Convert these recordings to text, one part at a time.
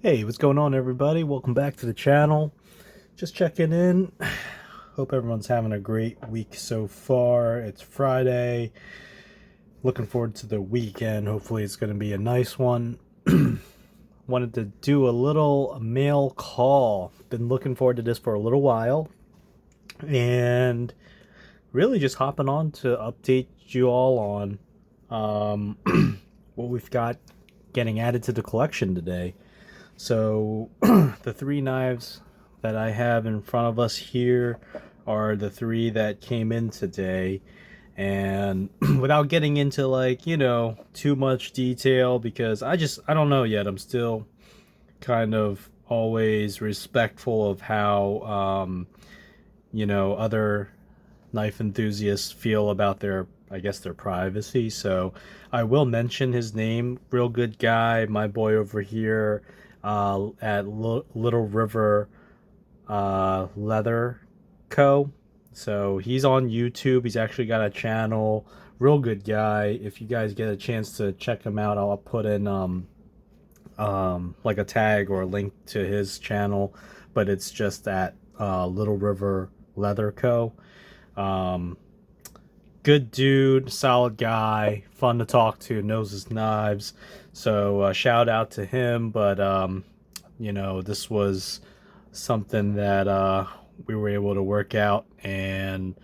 Hey, what's going on, everybody? Welcome back to the channel. Just checking in. Hope everyone's having a great week so far. It's Friday. Looking forward to the weekend. Hopefully, it's going to be a nice one. Wanted to do a little mail call. Been looking forward to this for a little while. And really just hopping on to update you all on what we've got getting added to the collection today. So the three knives that I have in front of us here are the three that came in today. And without getting into too much detail, because I don't know yet. I'm still kind of always respectful of how other knife enthusiasts feel about their privacy. So I will mention his name. Real good guy, my boy over here at Little River Leather Co. So he's on YouTube. He's actually got a channel. Real good guy. If you guys get a chance to check him out, I'll put in like a tag or a link to his channel. But it's just at Little River Leather Co. Um, Good dude, solid guy, fun to talk to, knows his knives. So shout out to him. But this was something that we were able to work out, and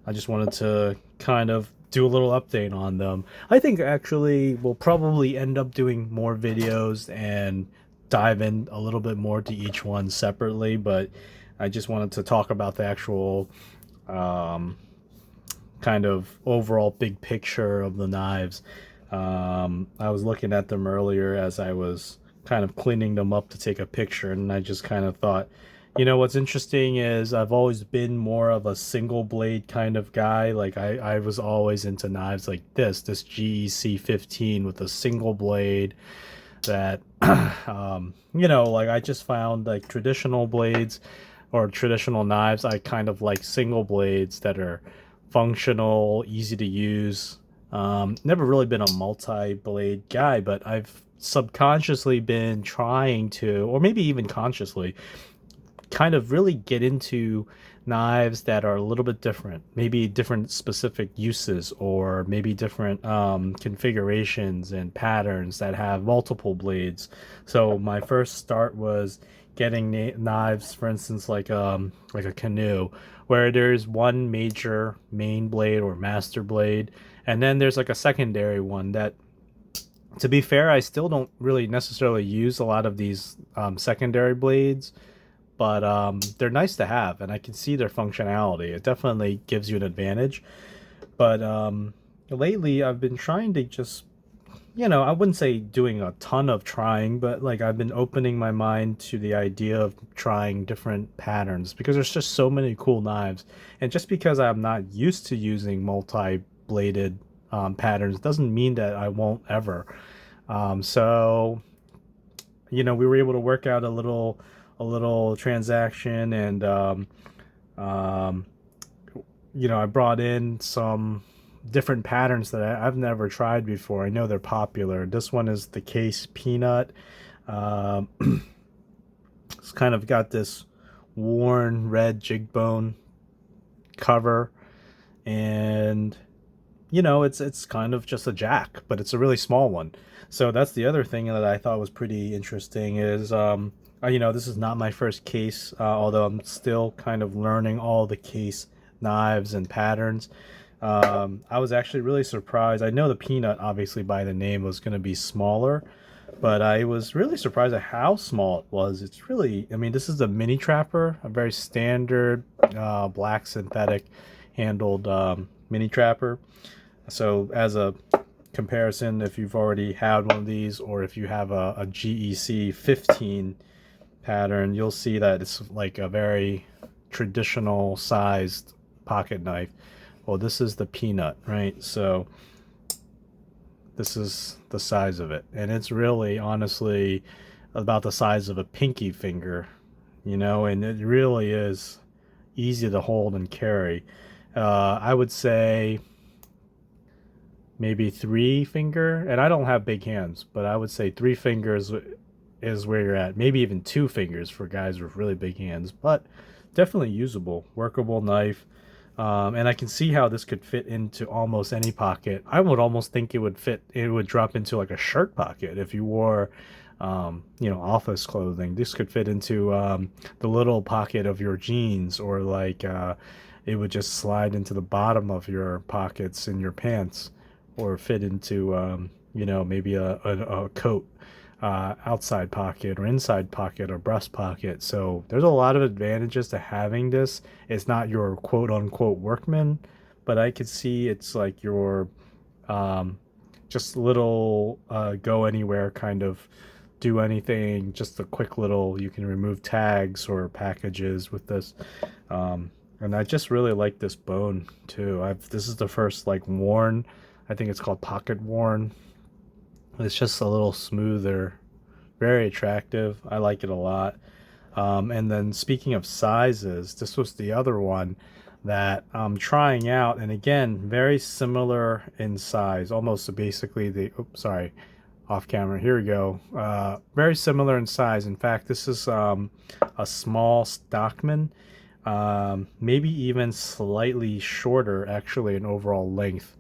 I just wanted to kind of do a little update on them. I think actually we'll probably end up doing more videos and dive in a little bit more to each one separately, but I just wanted to talk about the actual um, kind of overall big picture of the knives. I was looking at them earlier as I was kind of cleaning them up to take a picture, and I just kind of thought, what's interesting is I've always been more of a single blade kind of guy. Like I was always into knives like this GEC 15 with a single blade that like I just found like traditional blades or traditional knives. I kind of like single blades that are functional, easy to use. Never really been a multi-blade guy, but I've subconsciously been trying to, or maybe even consciously, kind of really get into knives that are a little bit different, maybe different specific uses, or maybe different configurations and patterns that have multiple blades. So my first start was getting knives, for instance, like a canoe, where there's one major main blade or master blade, and then there's like a secondary one that, to be fair, I still don't really necessarily use a lot of these secondary blades, but they're nice to have, and I can see their functionality. It definitely gives you an advantage. But lately, I've been trying to just, I wouldn't say doing a ton of trying, but like I've been opening my mind to the idea of trying different patterns, because there's just so many cool knives. And just because I'm not used to using multi-bladed patterns doesn't mean that I won't ever. So we were able to work out a little transaction, and um, I brought in some different patterns that I've never tried before. I know they're popular. This one is the Case Peanut. Um, it's kind of got this worn red jig bone cover, and it's kind of just a jack, but it's a really small one. So that's the other thing that I thought was pretty interesting is this is not my first case, although I'm still kind of learning all the case knives and patterns. I was actually really surprised. I know the Peanut, obviously by the name, was going to be smaller, but I was really surprised at how small it was. It's really, I mean, this is a mini trapper, a very standard black synthetic handled mini trapper. So as a comparison, if you've already had one of these, or if you have a GEC 15 pattern, you'll see that it's like a very traditional sized pocket knife. Well, this is the Peanut, right? So this is the size of it, and it's really honestly about the size of a pinky finger, and it really is easy to hold and carry. I would say maybe three finger, and I don't have big hands, but I would say three fingers is where you're at. Maybe even 2 fingers for guys with really big hands, but definitely usable, workable knife. And I can see how this could fit into almost any pocket. I would almost think it would drop into like a shirt pocket if you wore, office clothing. This could fit into the little pocket of your jeans, or like it would just slide into the bottom of your pockets in your pants, or fit into, maybe a coat outside pocket or inside pocket or breast pocket. So there's a lot of advantages to having this. It's not your quote unquote workman, but I could see it's like your um, just little go anywhere kind of do anything. Just a quick little, you can remove tags or packages with this. And I just really like this bone too. This is the first like worn. I think it's called pocket worn. It's just a little smoother, very attractive. I like it a lot. And then speaking of sizes, this was the other one that I'm trying out, and again, very similar in size, almost basically oops, sorry, off camera. Here we go. Very similar in size. In fact, this is a small Stockman, maybe even slightly shorter, actually, in overall length.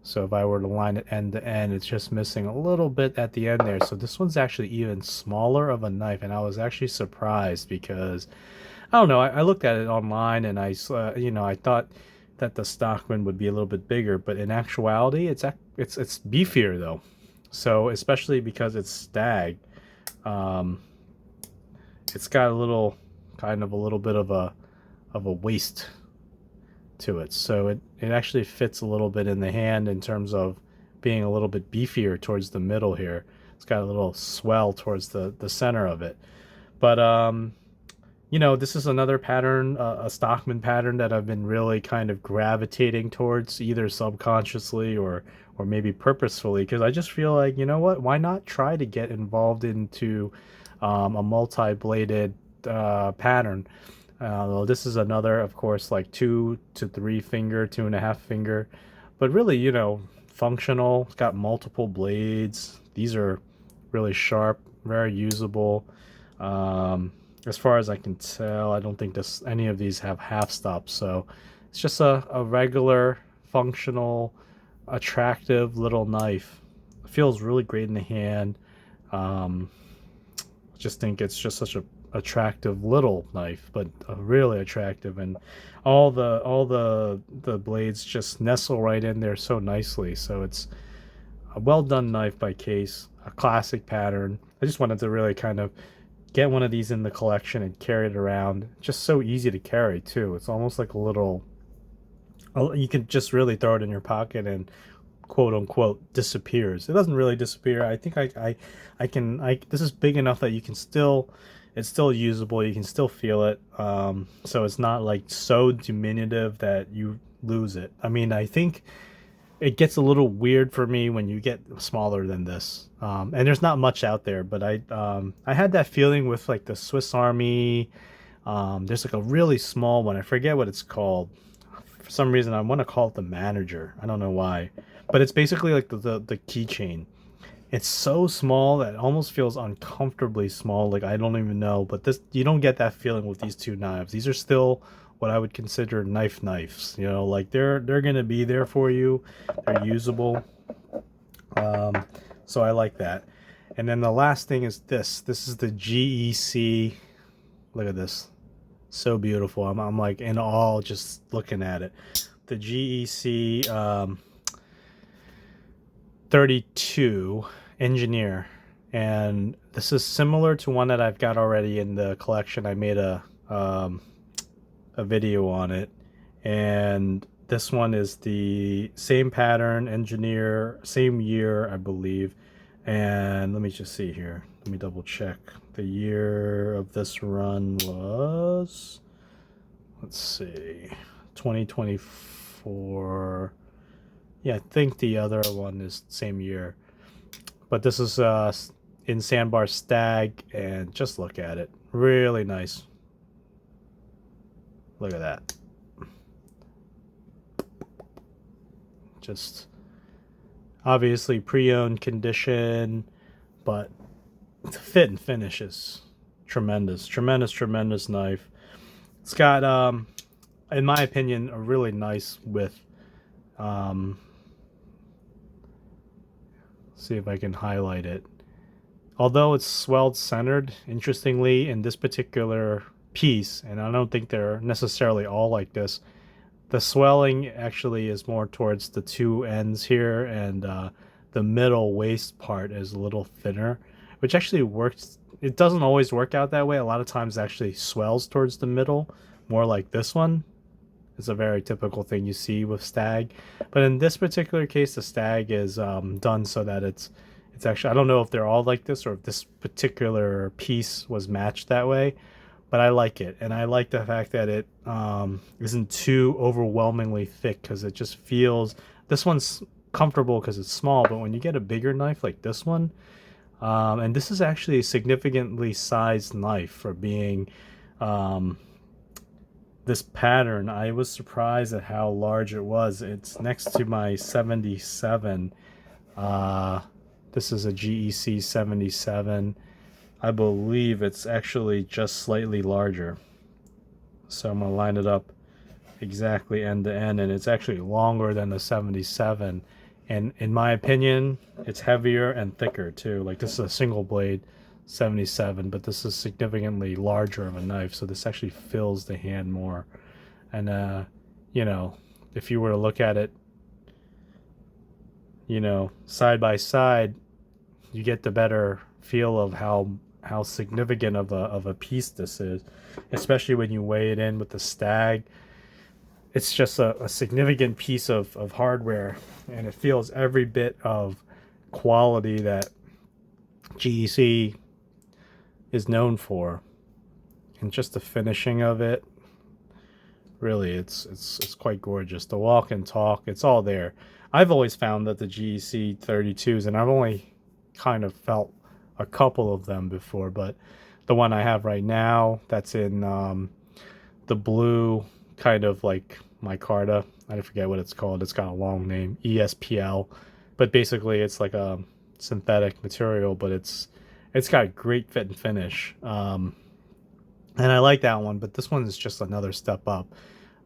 So if I were to line it end to end, it's just missing a little bit at the end there. So this one's actually even smaller of a knife, and I was actually surprised because I don't know. I looked at it online, and I thought that the Stockman would be a little bit bigger, but in actuality, it's beefier though. So especially because it's stag, um, it's got a little kind of a little bit of a waist to it. So it actually fits a little bit in the hand in terms of being a little bit beefier towards the middle here. It's got a little swell towards the center of it. But this is another pattern, a Stockman pattern that I've been really kind of gravitating towards, either subconsciously or maybe purposefully, because I just feel like, you know what, why not try to get involved into a multi-bladed pattern. Well, this is another, of course, like 2 to 3 finger, 2.5 finger, but really, functional. It's got multiple blades. These are really sharp, very usable. As far as I can tell, I don't think any of these have half stops, so it's just a regular, functional, attractive little knife. It feels really great in the hand. Um, just think it's just such a attractive little knife, but really attractive, and all the blades just nestle right in there so nicely. So it's a well done knife by Case, a classic pattern. I just wanted to really kind of get one of these in the collection and carry it around. Just so easy to carry too. It's almost like a little. You can just really throw it in your pocket and quote unquote disappears. It doesn't really disappear. I think I can this is big enough that you can still, it's still usable. You can still feel it. So it's not like so diminutive that you lose it. I mean, I think it gets a little weird for me when you get smaller than this. And there's not much out there, but I had that feeling with like the Swiss Army. There's like a really small one. I forget what it's called. For some reason, I want to call it the Manager. I don't know why, but it's basically like the keychain. It's so small that it almost feels uncomfortably small. Like I don't even know, but this, you don't get that feeling with these two knives. These are still what I would consider knives. Like they're gonna be there for you. They're usable. So I like that. And then the last thing is this. This is the GEC. Look at this. So beautiful. I'm like in awe just looking at it. The GEC 32 Engineer, and this is similar to one that I've got already in the collection. I made a video on it, and this one is the same pattern, Engineer, same year, I believe. And let me just see here. Let me double check. The year of this run was, let's see, 2024. Yeah, I think the other one is same year. But this is in Sandbar Stag, and just look at it. Really nice. Look at that. Just obviously pre-owned condition, but the fit and finish is tremendous, tremendous knife. It's got, in my opinion, a really nice width. Um, see if I can highlight it. Although it's swelled centered, interestingly, in this particular piece, and I don't think they're necessarily all like this, the swelling actually is more towards the two ends here, and the middle waist part is a little thinner, which actually works. It doesn't always work out that way. A lot of times it actually swells towards the middle, more like this one. It's a very typical thing you see with stag, but in this particular case, the stag is done so that it's actually, I don't know if they're all like this or if this particular piece was matched that way, but I like it, and I like the fact that it isn't too overwhelmingly thick because it just feels. This one's comfortable because it's small, but when you get a bigger knife like this one, and this is actually a significantly sized knife for being um, this pattern. I was surprised at how large it was. It's next to my 77. Uh, this is a GEC 77. I believe it's actually just slightly larger. So I'm going to line it up exactly end to end, and it's actually longer than the 77. And in my opinion, it's heavier and thicker too. Like, this is a single blade 77, but this is significantly larger of a knife, so this actually fills the hand more. And you know, if you were to look at it, side by side, you get the better feel of how significant of a piece this is, especially when you weigh it in with the stag. It's just a significant piece of hardware, and it feels every bit of quality that GEC is known for. And just the finishing of it, really, it's quite gorgeous. The walk and talk, it's all there. I've always found that the GEC 32s, and I've only kind of felt a couple of them before, but the one I have right now, that's in the blue, kind of like micarta. I forget what it's called. It's got a long name, ESPL, but basically it's like a synthetic material, but it's got great fit and finish. And I like that one, but this one is just another step up.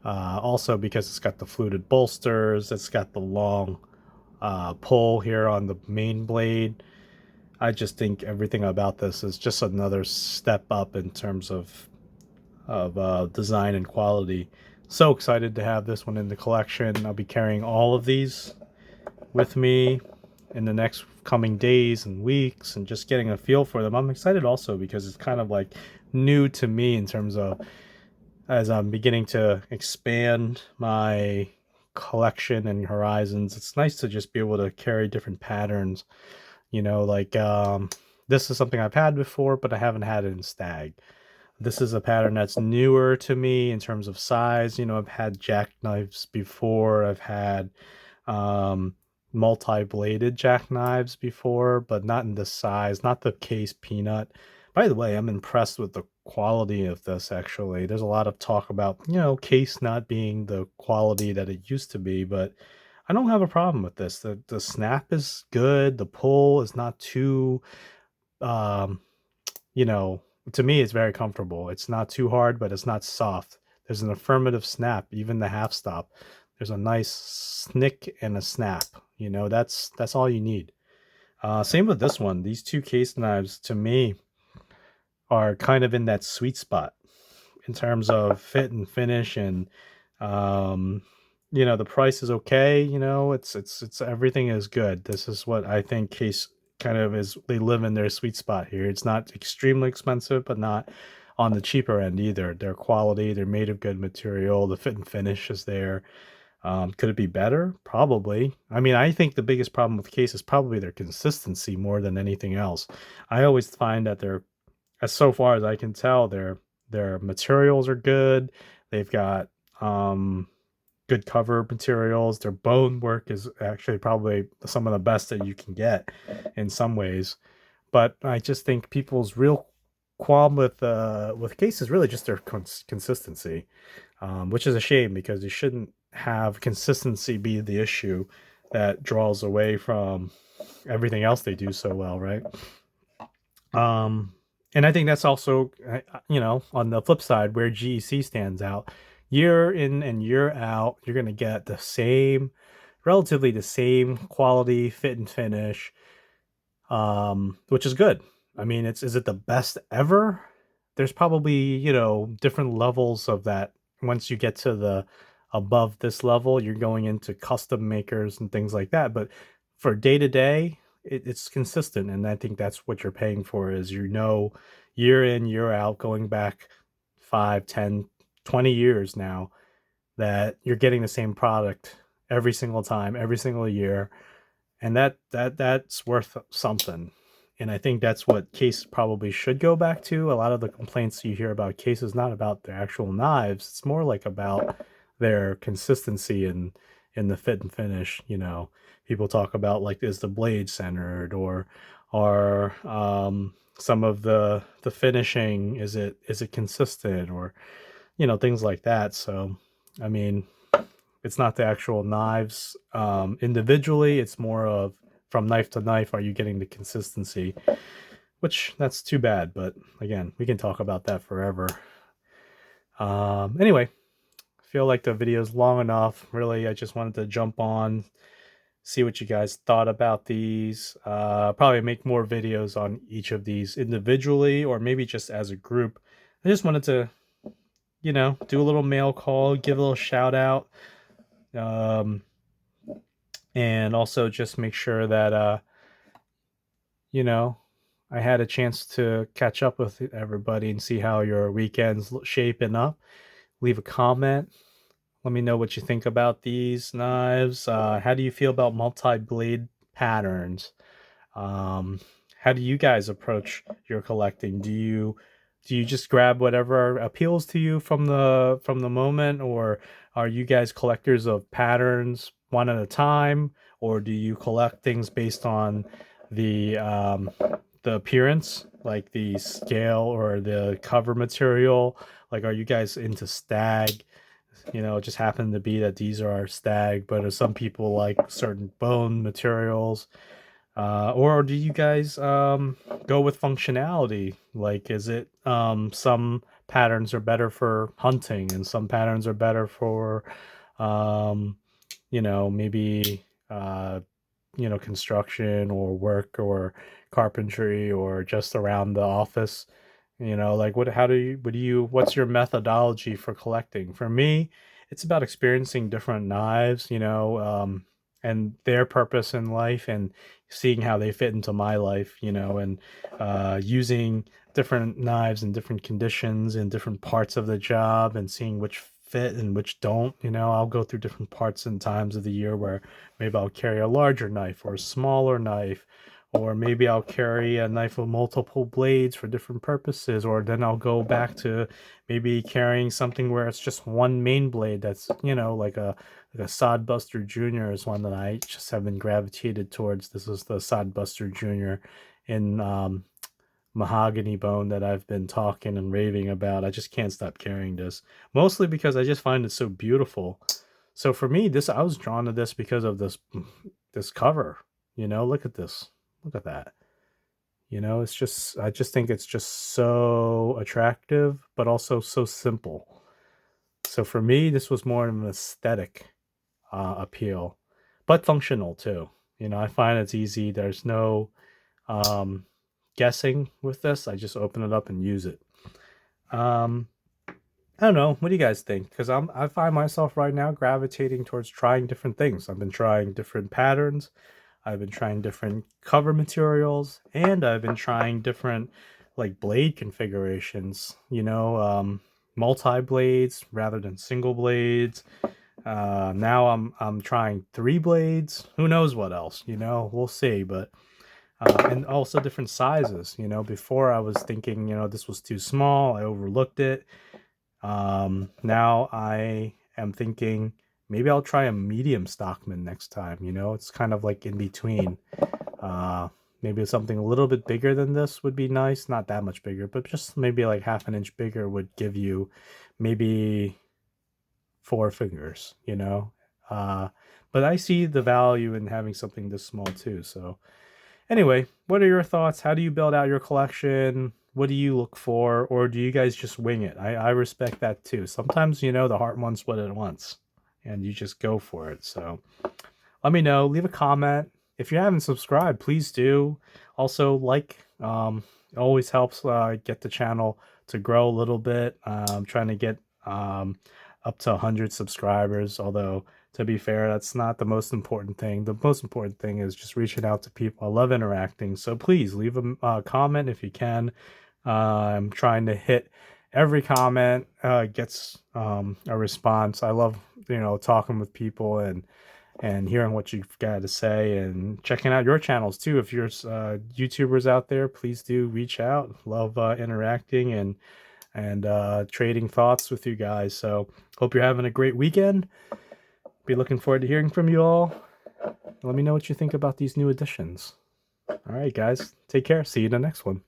Also because it's got the fluted bolsters, it's got the long pull here on the main blade. I just think everything about this is just another step up in terms of design and quality. So excited to have this one in the collection. I'll be carrying all of these with me in the next coming days and weeks, and just getting a feel for them. I'm excited also because it's kind of like new to me in terms of, as I'm beginning to expand my collection and horizons, it's nice to just be able to carry different patterns. Like, this is something I've had before, but I haven't had it in stag. This is a pattern that's newer to me in terms of size. I've had jackknives before. I've had multi-bladed jackknives before, but not in this size, not the case peanut. By the way, I'm impressed with the quality of this, actually. There's a lot of talk about, case not being the quality that it used to be, but I don't have a problem with this. The snap is good. The pull is not too, um, you know, to me, it's very comfortable. It's not too hard, but it's not soft. There's an affirmative snap, even the half stop. There's a nice snick and a snap. That's all you need. Same with this one. These two case knives, to me, are kind of in that sweet spot in terms of fit and finish, and um, the price is okay. It's everything is good. This is what I think case kind of is. They live in their sweet spot here. It's not extremely expensive, but not on the cheaper end either. They're quality. They're made of good material. The fit and finish is there. Could it be better? Probably. I mean, I think the biggest problem with case is probably their consistency more than anything else. I always find that they're, as so far as I can tell, their materials are good. They've got good cover materials. Their bone work is actually probably some of the best that you can get in some ways. But I just think people's real qualm with case is really just their consistency, which is a shame because you shouldn't have consistency be the issue that draws away from everything else they do so well, right? Um, and I think that's also, on the flip side where GEC stands out. Year in and year out, you're going to get the same, relatively the same quality, fit and finish, which is good. I mean, is it the best ever? There's probably, different levels of that. Once you get to the above this level, you're going into custom makers and things like that. But for day to day, it's consistent. And I think that's what you're paying for is, year in, year out, going back 5, 10, 20 years now, that you're getting the same product every single time, every single year, and that's worth something. And I think that's what Case probably should go back to. A lot of the complaints you hear about Case is not about their actual knives; it's more like about their consistency in the fit and finish. People talk about, like, is the blade centered, or some of the finishing, is it consistent, or things like that. So, I mean, it's not the actual knives individually. It's more of, from knife to knife, are you getting the consistency? Which, that's too bad. But again, we can talk about that forever. Anyway, I feel like the video's long enough. Really, I just wanted to jump on, see what you guys thought about these. Probably make more videos on each of these individually, or maybe just as a group. I just wanted to, do a little mail call, give a little shout out. And also just make sure that I had a chance to catch up with everybody and see how your weekend's shaping up. Leave a comment. Let me know what you think about these knives. How do you feel about multi-blade patterns? Um, how do you guys approach your collecting? Do you just grab whatever appeals to you from the moment, or are you guys collectors of patterns one at a time, or do you collect things based on the appearance, like the scale or the cover material? Like, are you guys into stag? It just happened to be that these are stag, but some people like certain bone materials. Or do you guys go with functionality? Like, is it some patterns are better for hunting and some patterns are better for um, maybe construction or work or carpentry or just around the office? Like, what's your methodology for collecting? For me, it's about experiencing different knives, and their purpose in life, and seeing how they fit into my life, and using different knives in different conditions in different parts of the job, and seeing which fit and which don't. I'll go through different parts and times of the year where maybe I'll carry a larger knife or a smaller knife, or maybe I'll carry a knife with multiple blades for different purposes, or then I'll go back to maybe carrying something where it's just one main blade. That's, like a Sodbuster Junior is one that I just have been gravitated towards. This is the Sodbuster Junior in mahogany bone that I've been talking and raving about. I just can't stop carrying this, mostly because I just find it so beautiful. So for me, I was drawn to this because of this cover. Look at this. Look at that. I just think it's just so attractive, but also so simple. So for me, this was more of an aesthetic appeal, but functional too. I find it's easy. There's no um, guessing with this. I just open it up and use it. Um, I don't know. What do you guys think? Because I find myself right now gravitating towards trying different things. I've been trying different patterns. I've been trying different cover materials, and I've been trying different, like, blade configurations. Multi blades rather than single blades. Now I'm trying 3 blades. Who knows what else? We'll see. But and also different sizes. Before I was thinking, this was too small. I overlooked it. Now I am thinking maybe I'll try a medium Stockman next time. It's kind of like in between. Uh, Maybe something a little bit bigger than this would be nice. Not that much bigger, but just maybe like half an inch bigger would give you maybe 4 fingers. Uh, but I see the value in having something this small too. So Anyway, what are your thoughts? How do you build out your collection? What do you look for? Or do you guys just wing it? I respect that too. Sometimes, the heart wants what it wants and you just go for it. So let me know. Leave a comment. If you haven't subscribed, please do. Also, it always helps get the channel to grow a little bit. I'm trying to get up to 100 subscribers, although to be fair, that's not the most important thing. The most important thing is just reaching out to people. I love interacting, so please leave a comment if you can. I'm trying to hit every comment gets a response. I love talking with people and hearing what you've got to say and checking out your channels too. If you're YouTubers out there, please do reach out. Love interacting and trading thoughts with you guys. So hope you're having a great weekend. Be looking forward to hearing from you all. Let me know what you think about these new additions. All right, guys, take care. See you in the next one.